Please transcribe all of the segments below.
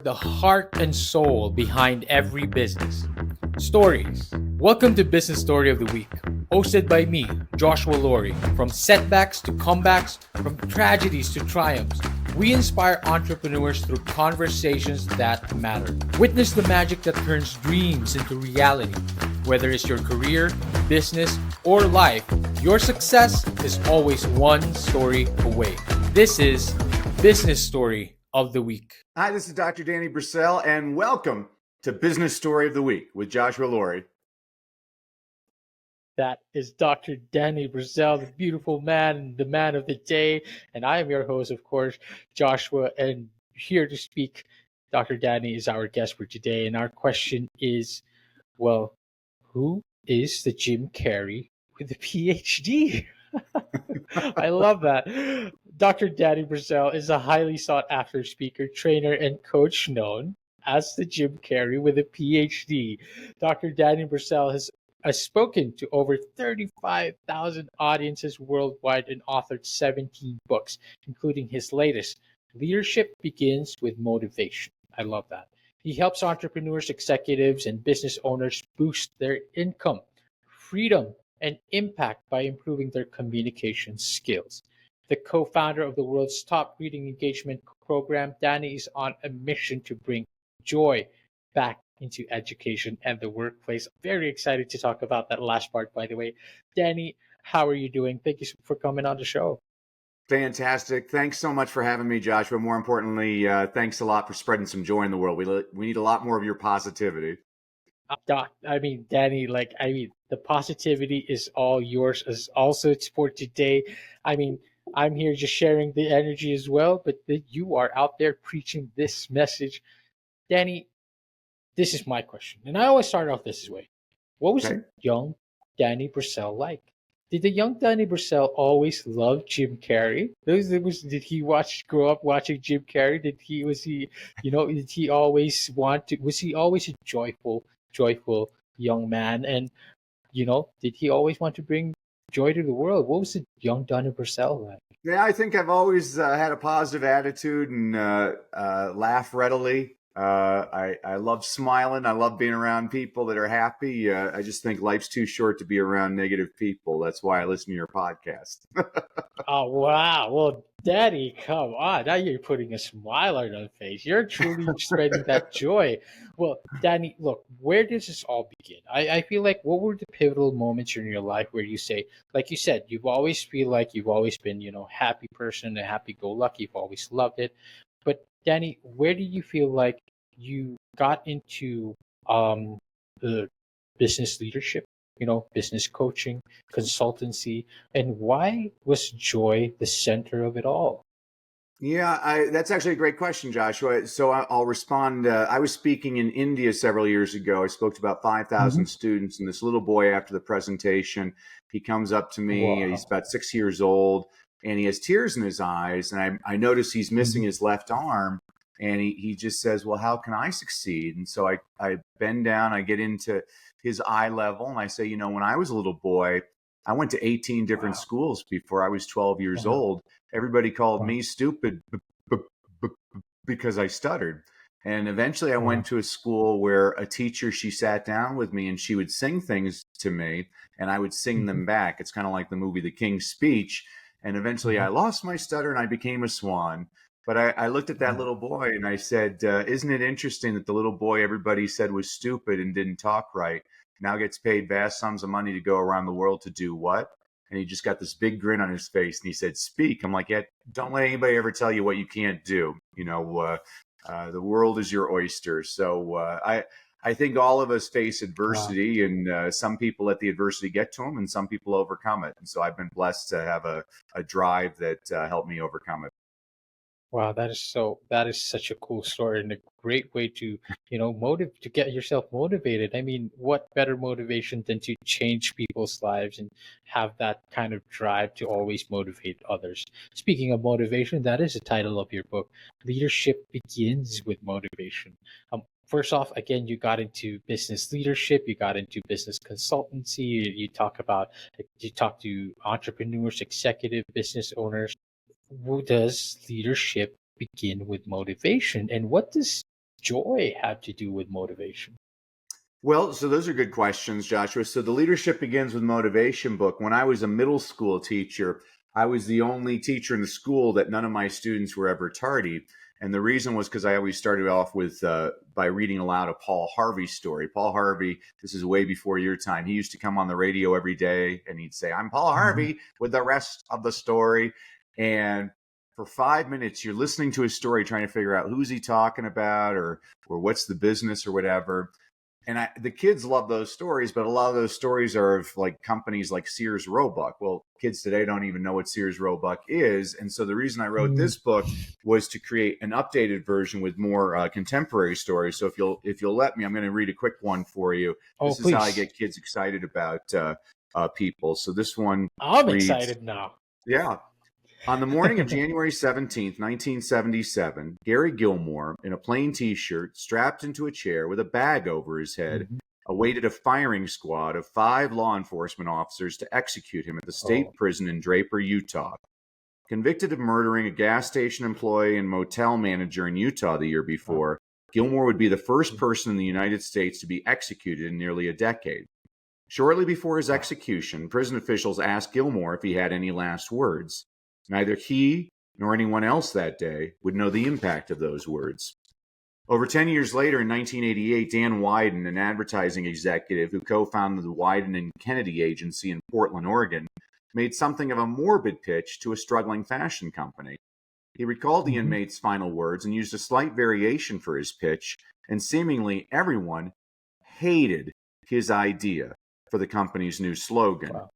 the heart and soul behind every business. Stories. Welcome to Business Story of the Week, hosted by me, Joshua Laurie. From setbacks to comebacks, from tragedies to triumphs, we inspire entrepreneurs through conversations that matter. Witness the magic that turns dreams into reality. Whether it's your career, business, or life, your success is always one story away. This is Business Story of the Week. Hi, this is Dr. Danny Brassell, and welcome to Business Story of the Week with Joshua Laurie. That is Dr. Danny Brassell, the beautiful man, the man of the day. And I am your host, of course, Joshua, and here to speak. Dr. Danny is our guest for today. And our question is, well, who is the Jim Carrey with a PhD? I love that. Dr. Danny Brassell is a highly sought after speaker, trainer, and coach known as the Jim Carrey with a PhD. Dr. Danny Brassell has spoken to over 35,000 audiences worldwide and authored 17 books, including his latest, Leadership Begins with Motivation. I love that. He helps entrepreneurs, executives, and business owners boost their income, freedom, and impact by improving their communication skills. The co founder of the world's top reading engagement program, Danny is on a mission to bring joy back into education and the workplace. Very excited to talk about that last part, by the way. Danny, how are you doing? Thank you for coming on the show. Fantastic. Thanks so much for having me, Joshua. More importantly, thanks a lot for spreading some joy in the world. We need a lot more of your positivity. Danny, the positivity is all yours as also for today. I'm here just sharing the energy as well, but you are out there preaching this message. Danny, this is my question. And I always start off this way. What was the young Danny Brassell like? Did the young Danny Brassell always love Jim Carrey? Did he grow up watching Jim Carrey? Did he always was he always a joyful young man? And, did he always want to bring joy to the world? What was the young Danny Brassell like? Yeah, I think I've always had a positive attitude and laugh readily. I love smiling. I love being around people that are happy. I just think life's too short to be around negative people. That's why I listen to your podcast. Oh, wow. Well, Daddy, come on. Now you're putting a smile on your face. You're truly spreading that joy. Well, Danny, look, where does this all begin? I feel like what were the pivotal moments in your life where you say, like you said, you've always feel like you've always been, happy person, a happy-go-lucky, you've always loved it. But Danny, where do you feel like you got into the business leadership, business coaching, consultancy, and why was joy the center of it all? Yeah, that's actually a great question, Joshua. So I'll respond. I was speaking in India several years ago. I spoke to about 5,000 students, and this little boy, after the presentation, he comes up to me. Wow. He's about 6 years old, and he has tears in his eyes. And I notice he's missing his left arm, and he just says, "Well, how can I succeed?" And so I bend down, I get into his eye level, and I say, when I was a little boy, I went to 18 different Wow. schools before I was 12 years Wow. old. Everybody called Wow. me stupid because I stuttered. And eventually I Wow. went to a school where a teacher, she sat down with me and she would sing things to me and I would sing Mhm. them back. It's kind of like the movie The King's Speech. And eventually I Mhm. lost my stutter and I became a swan. But I looked at that Wow. little boy and I said, isn't it interesting that the little boy everybody said was stupid and didn't talk right now gets paid vast sums of money to go around the world to do what? And he just got this big grin on his face and he said, "Speak." I'm like, "Yeah, don't let anybody ever tell you what you can't do. The world is your oyster." So I think all of us face Wow. adversity, and some people let the adversity get to them, and some people overcome it. And so I've been blessed to have a drive that helped me overcome it. Wow, that is such a cool story and a great way to, to get yourself motivated. I mean, what better motivation than to change people's lives and have that kind of drive to always motivate others. Speaking of motivation, that is the title of your book. Leadership begins with motivation. First off, again, you got into business leadership, you got into business consultancy, you talk to entrepreneurs, executive business owners. Does leadership begin with motivation? And what does joy have to do with motivation? Well, so those are good questions, Joshua. So the Leadership Begins with Motivation book, when I was a middle school teacher, I was the only teacher in the school that none of my students were ever tardy. And the reason was because I always started off with by reading aloud a Paul Harvey story. Paul Harvey, this is way before your time. He used to come on the radio every day and he'd say, "I'm Paul Harvey," with the rest of the story. And for 5 minutes, you're listening to his story, trying to figure out who's he talking about or what's the business or whatever. And the kids love those stories, but a lot of those stories are of like companies like Sears Roebuck. Well, kids today don't even know what Sears Roebuck is. And so the reason I wrote this book was to create an updated version with more contemporary stories. So if you'll let me, I'm going to read a quick one for you. This is how I get kids excited about people. So this one I'm reads, excited now. Yeah. On the morning of January 17th, 1977, Gary Gilmore, in a plain T-shirt, strapped into a chair with a bag over his head, awaited a firing squad of 5 law enforcement officers to execute him at the state prison in Draper, Utah. Convicted of murdering a gas station employee and motel manager in Utah the year before, Gilmore would be the first person in the United States to be executed in nearly a decade. Shortly before his execution, prison officials asked Gilmore if he had any last words. Neither he nor anyone else that day would know the impact of those words. Over 10 years later, in 1988, Dan Wyden, an advertising executive who co-founded the Wyden and Kennedy Agency in Portland, Oregon, made something of a morbid pitch to a struggling fashion company. He recalled the inmate's final words and used a slight variation for his pitch, and seemingly everyone hated his idea for the company's new slogan. Wow.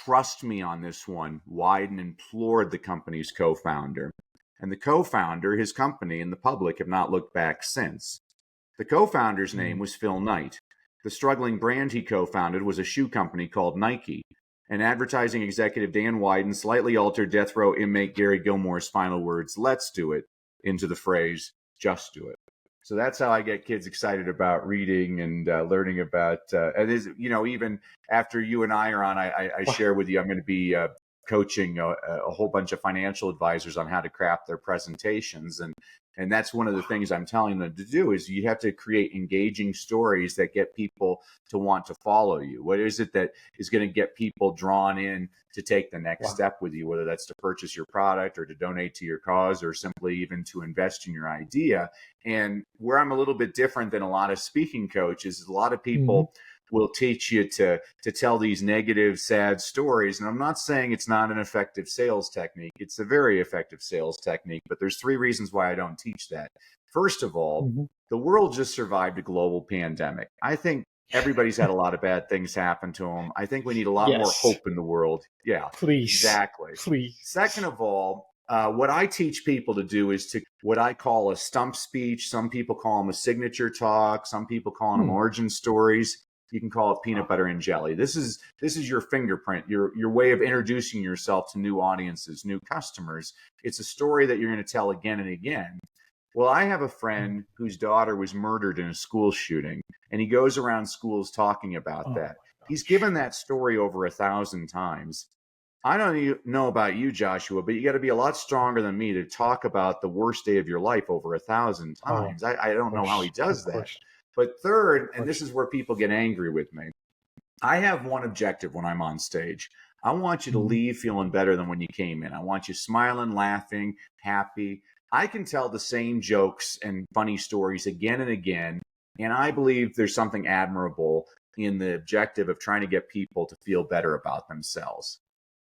Trust me on this one, Wyden implored the company's co-founder. And the co-founder, his company, and the public have not looked back since. The co-founder's name was Phil Knight. The struggling brand he co-founded was a shoe company called Nike. And advertising executive Dan Wyden slightly altered death row inmate Gary Gilmore's final words, "Let's do it," into the phrase, "Just do it." So that's how I get kids excited about reading and learning about. And is even after you and I are on, I share with you, I'm going to be coaching a whole bunch of financial advisors on how to craft their presentations, and that's one of the things I'm telling them to do is you have to create engaging stories that get people to want to follow you. What is it that is going to get people drawn in to take the next step with you, whether that's to purchase your product or to donate to your cause or simply even to invest in your idea? And where I'm a little bit different than a lot of speaking coaches is a lot of people will teach you to tell these negative, sad stories. And I'm not saying it's not an effective sales technique. It's a very effective sales technique, but there's 3 reasons why I don't teach that. First of all, the world just survived a global pandemic. I think everybody's had a lot of bad things happen to them. I think we need a lot more hope in the world. Yeah, Please. Exactly. Please. Second of all, what I teach people to do is to what I call a stump speech. Some people call them a signature talk. Some people call them origin stories. You can call it peanut butter and jelly. This is your fingerprint, your way of introducing yourself to new audiences, new customers. It's a story that you're going to tell again and again. Well, I have a friend whose daughter was murdered in a school shooting, and he goes around schools talking about that. He's given that story over 1,000 times. I don't know about you, Joshua, but you got to be a lot stronger than me to talk about the worst day of your life over 1,000 times. I don't know how he does that. But third, and this is where people get angry with me, I have one objective when I'm on stage. I want you to leave feeling better than when you came in. I want you smiling, laughing, happy. I can tell the same jokes and funny stories again and again. And I believe there's something admirable in the objective of trying to get people to feel better about themselves.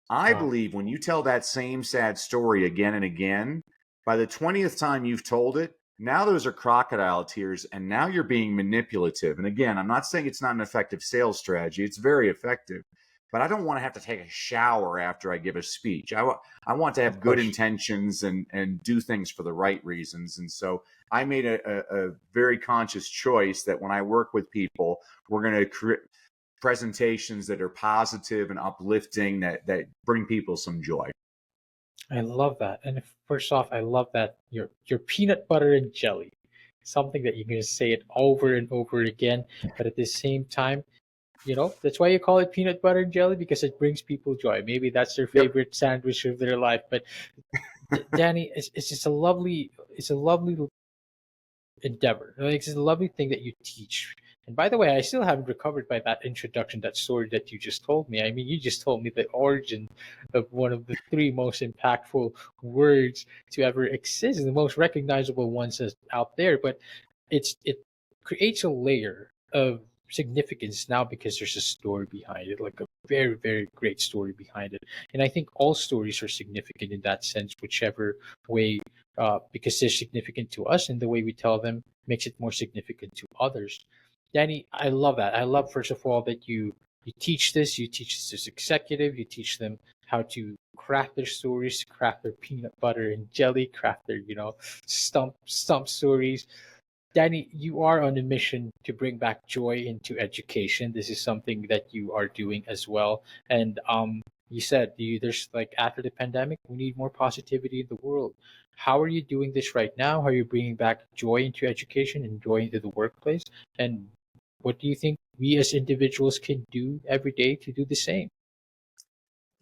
I believe when you tell that same sad story again and again, by the 20th time you've told it, now those are crocodile tears, and now you're being manipulative. And again, I'm not saying it's not an effective sales strategy. It's very effective. But I don't want to have to take a shower after I give a speech. I want to have good intentions and do things for the right reasons. And so I made a very conscious choice that when I work with people, we're going to create presentations that are positive and uplifting that bring people some joy. I love that. And first off, I love that your peanut butter and jelly. Something that you can just say it over and over again, but at the same time, that's why you call it peanut butter and jelly, because it brings people joy. Maybe that's their favorite sandwich of their life. But Danny, it's just a lovely endeavor. Like, it's a lovely thing that you teach. And by the way, I still haven't recovered by that introduction, that story that you just told me. I mean, you just told me the origin of one of the three most impactful words to ever exist, the most recognizable ones out there. But it creates a layer of significance now because there's a story behind it, like a very, very great story behind it. And I think all stories are significant in that sense, whichever way, because they're significant to us, and the way we tell them makes it more significant to others. Danny, I love that. I love, first of all, that you teach this. You teach this as executive. You teach them how to craft their stories, craft their peanut butter and jelly, craft their stump stories. Danny, you are on a mission to bring back joy into education. This is something that you are doing as well. And you said there's like, after the pandemic, we need more positivity in the world. How are you doing this right now? How are you bringing back joy into education and joy into the workplace? And what do you think we as individuals can do every day to do the same?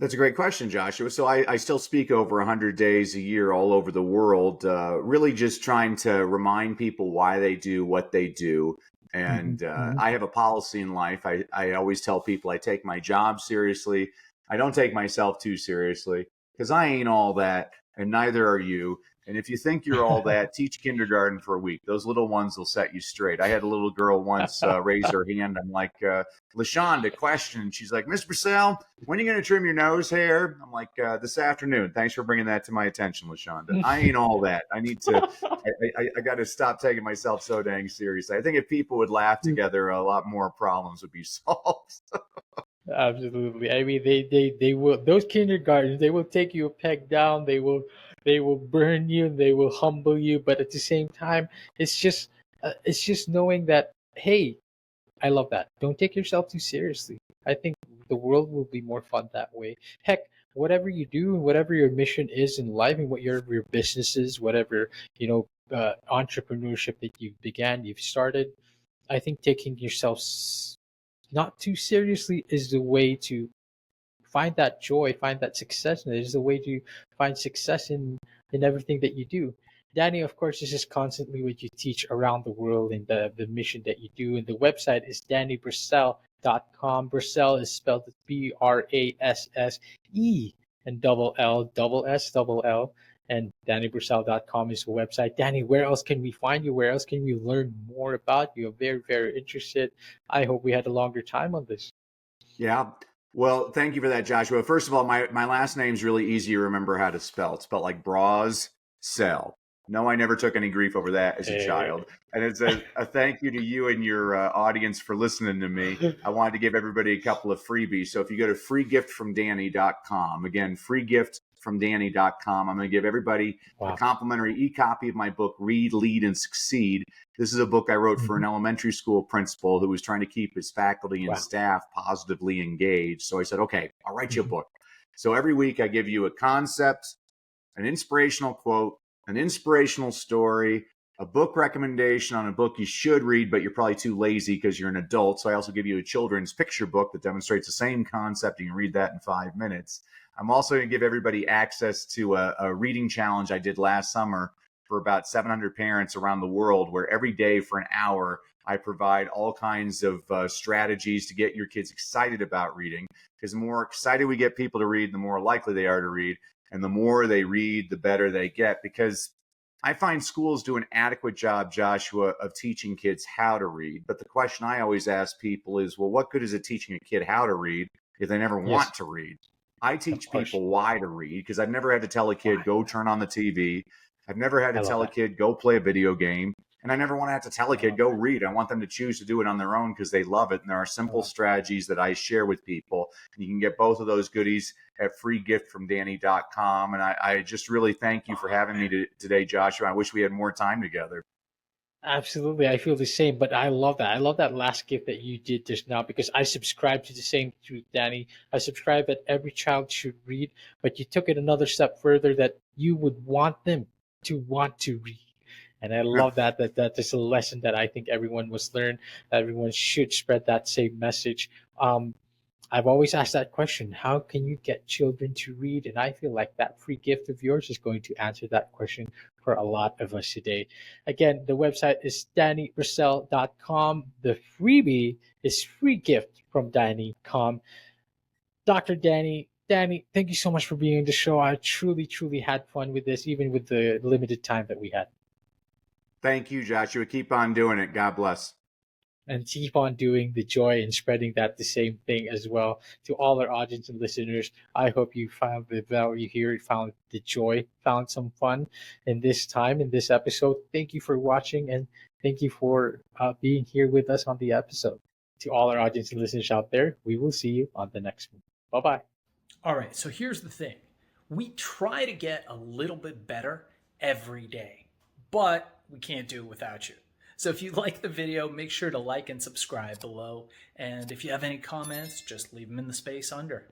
That's a great question, Joshua. So I still speak over 100 days a year all over the world, really just trying to remind people why they do what they do. And Mm-hmm. I have a policy in life. I always tell people I take my job seriously. I don't take myself too seriously because I ain't all that, and neither are you. And if you think you're all that, teach kindergarten for a week. Those little ones will set you straight. I had a little girl once raise her hand. I'm like, LaShonda, question. And she's like, Miss Brassell, when are you going to trim your nose hair? I'm like, this afternoon. Thanks for bringing that to my attention, LaShonda. I ain't all that. I need to, I got to stop taking myself so dang seriously. I think if people would laugh together, a lot more problems would be solved. Absolutely. I mean, they will, those kindergartens, they will take you a peg down. They will burn you. They will humble you. But at the same time, it's just knowing that, hey, I love that. Don't take yourself too seriously. I think the world will be more fun that way. Heck, whatever you do and whatever your mission is in life and what your business is, whatever, entrepreneurship that you've started, I think taking yourself not too seriously is the way to find that joy, find that success, and it is the way to find success in everything that you do. Danny, of course, this is constantly what you teach around the world and the mission that you do. And the website is dannybrassell.com. Brassell is spelled Brasse and double S, double L. And dannybrassell.com is the website. Danny, where else can we find you? Where else can we learn more about you? I'm very, very interested. I hope we had a longer time on this. Yeah. Well, thank you for that, Joshua. First of all, my last name's really easy to remember how to spell. It's spelled like Brassell. No, I never took any grief over that as a child. And it's a thank you to you and your audience for listening to me. I wanted to give everybody a couple of freebies. So if you go to freegiftfromdanny.com, again, freegiftfromdanny.com, I'm going to give everybody a complimentary e-copy of my book, Read, Lead, and Succeed. This is a book I wrote for an elementary school principal who was trying to keep his faculty and staff positively engaged. So I said, okay, I'll write you a book. So every week I give you a concept, an inspirational quote, an inspirational story, a book recommendation on a book you should read, but you're probably too lazy because you're an adult. So I also give you a children's picture book that demonstrates the same concept. You can read that in 5 minutes. I'm also going to give everybody access to a reading challenge I did last summer for about 700 parents around the world, where every day for an hour, I provide all kinds of strategies to get your kids excited about reading. Because the more excited we get people to read, the more likely they are to read. And the more they read, the better they get. Because I find schools do an adequate job, Joshua, of teaching kids how to read. But the question I always ask people is, well, what good is it teaching a kid how to read if they never want to read? I teach people why to read, because I've never had to tell a kid, go turn on the TV. I've never had to tell a kid, go play a video game. And I never want to have to tell a kid, go read. I want them to choose to do it on their own because they love it. And there are simple strategies that I share with people. And you can get both of those goodies at freegiftfromdanny.com. And I just really thank you for having me today, Joshua. I wish we had more time together. Absolutely, I feel the same, but I love that. I love that last gift that you did just now because I subscribe to the same truth, Danny. I subscribe that every child should read, but you took it another step further that you would want them to want to read. And I love that is a lesson that I think everyone must learn. Everyone should spread that same message. I've always asked that question: how can you get children to read? And I feel like that free gift of yours is going to answer that question for a lot of us today. Again, the website is DannyBrassell.com. The freebie is free gift from Danny.com. Dr. Danny, thank you so much for being on the show. I truly, truly had fun with this, even with the limited time that we had. Thank you, Joshua. Keep on doing it. God bless. And keep on doing the joy and spreading that the same thing as well to all our audience and listeners. I hope you found the value here, found the joy, found some fun in this time, in this episode. Thank you for watching, and thank you for being here with us on the episode. To all our audience and listeners out there, we will see you on the next one. Bye-bye. All right, so here's the thing. We try to get a little bit better every day, but we can't do it without you. So if you like the video, make sure to like and subscribe below. And if you have any comments, just leave them in the space under.